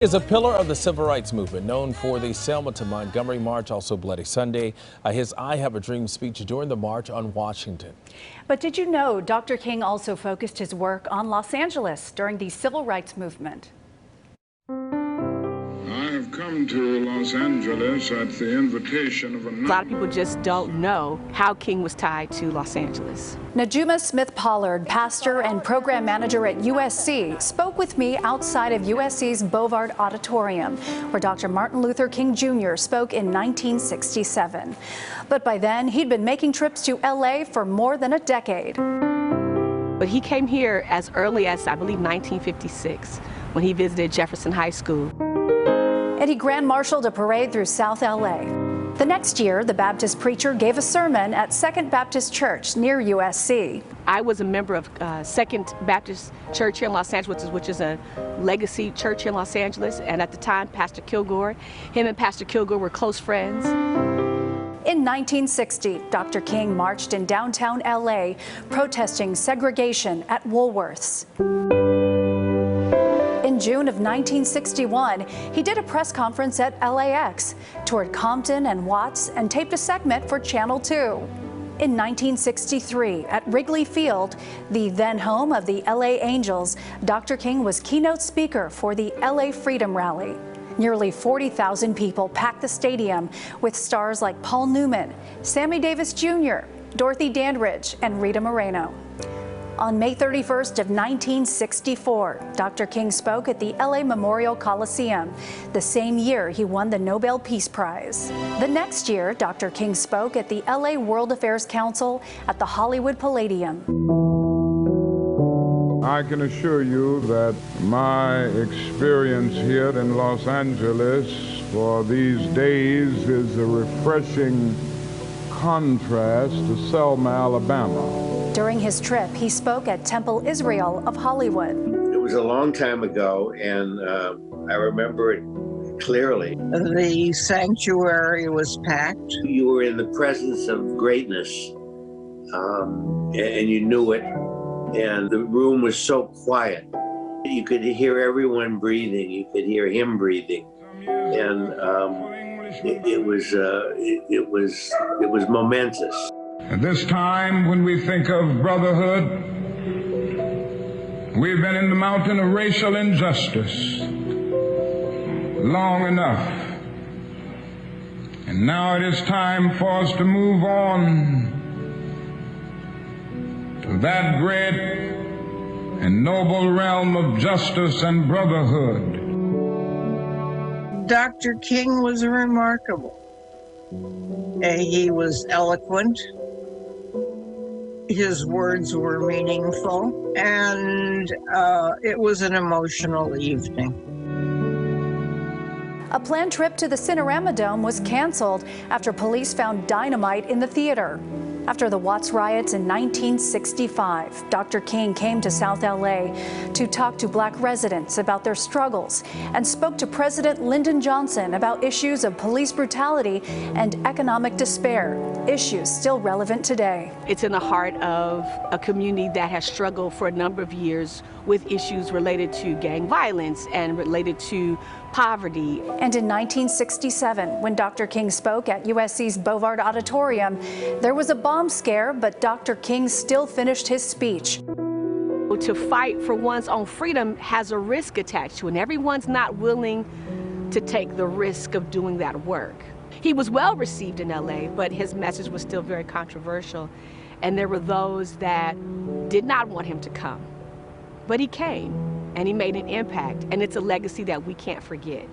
Is a pillar of the civil rights movement, known for the Selma to Montgomery March, also Bloody Sunday. His I Have a Dream speech during the march on Washington. But did you know Dr. King also focused his work on Los Angeles during the civil rights movement? I have come to Los Angeles at the invitation of a lot of people just don't know how King was tied to Los Angeles. Najuma Smith-Pollard, pastor and program manager at USC, spoke with me outside of USC's Bovard Auditorium, where Dr. Martin Luther King Jr. spoke in 1967. But by then, he'd been making trips to LA for more than a decade. But he came here as early as, I believe, 1956, when he visited Jefferson High School. And he grand-marshaled a parade through South LA. The next year, the Baptist preacher gave a sermon at Second Baptist Church near USC. I was a member of Second Baptist Church here in Los Angeles, which is a legacy church here in Los Angeles. And at the time, Pastor Kilgore, him and Pastor Kilgore were close friends. In 1960, Dr. King marched in downtown LA, protesting segregation at Woolworths. In June of 1961, he did a press conference at LAX, toured Compton and Watts, and taped a segment for Channel 2. In 1963, at Wrigley Field, the then home of the LA Angels, Dr. King was keynote speaker for the LA Freedom Rally. Nearly 40,000 people packed the stadium with stars like Paul Newman, Sammy Davis Jr., Dorothy Dandridge, and Rita Moreno. On May 31st of 1964, Dr. King spoke at the LA Memorial Coliseum, the same year he won the Nobel Peace Prize. The next year, Dr. King spoke at the LA World Affairs Council at the Hollywood Palladium. I can assure you that my experience here in Los Angeles for these days is a refreshing contrast to Selma, Alabama. During his trip, he spoke at Temple Israel of Hollywood. It was a long time ago, and I remember it clearly. The sanctuary was packed. You were in the presence of greatness, and you knew it, and the room was so quiet. You could hear everyone breathing. You could hear him breathing, and it was momentous. At this time, when we think of brotherhood, we've been in the mountain of racial injustice long enough. And now it is time for us to move on to that great and noble realm of justice and brotherhood. Dr. King was remarkable. He was eloquent. His words were meaningful, and it was an emotional evening. A planned trip to the Cinerama Dome was canceled after police found dynamite in the theater. After the Watts riots in 1965, Dr. King came to South LA to talk to black residents about their struggles and spoke to President Lyndon Johnson about issues of police brutality and economic despair, issues still relevant today. It's in the heart of a community that has struggled for a number of years with issues related to gang violence and related to poverty. And in 1967, when Dr. King spoke at USC's Bovard Auditorium, there was a bomb scare, but Dr. King still finished his speech. To fight for one's own freedom has a risk attached to it, and everyone's not willing to take the risk of doing that work. He was well received in LA, but his message was still very controversial, and there were those that did not want him to come. But he came, and he made an impact, and it's a legacy that we can't forget.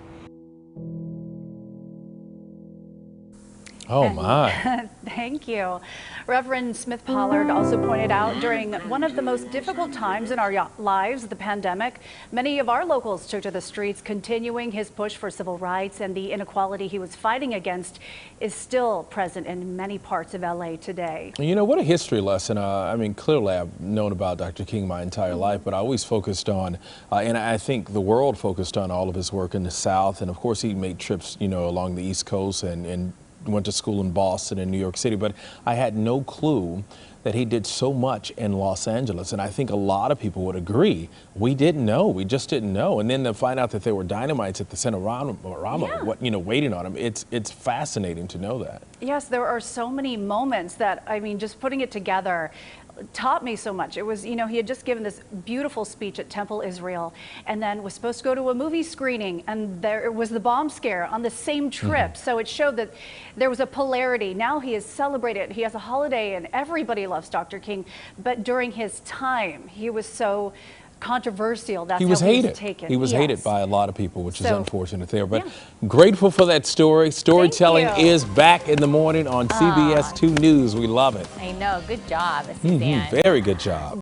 Oh, my. Thank you. Reverend Smith-Pollard also pointed out during one of the most difficult times in our lives, the pandemic, many of our locals took to the streets, continuing his push for civil rights, and the inequality he was fighting against is still present in many parts of LA today. You know, what a history lesson. I mean, clearly I've known about Dr. King my entire life, but I always focused on, and I think the world focused on all of his work in the South. And of course, he made trips, you know, along the East Coast and went to school in Boston and New York City, but I had no clue that he did so much in Los Angeles. And I think a lot of people would agree. We didn't know. We just didn't know. And then to find out that there were dynamites at the Cinerama, waiting on him, it's fascinating to know that. Yes, there are so many moments that, I mean, just putting it together taught me so much. It was, he had just given this beautiful speech at Temple Israel and then was supposed to go to a movie screening, and there was the bomb scare on the same trip. So it showed that there was a polarity. Now he is celebrated. He has a holiday and everybody loves Dr. King. But during his time, he was so controversial. That's he was how hated. He was taken. He was hated by a lot of people, which is unfortunate there. But yeah. Grateful for that story. Storytelling is back in the morning on CBS 2 News. We love it. I know. Good job, Suzanne. Very good job.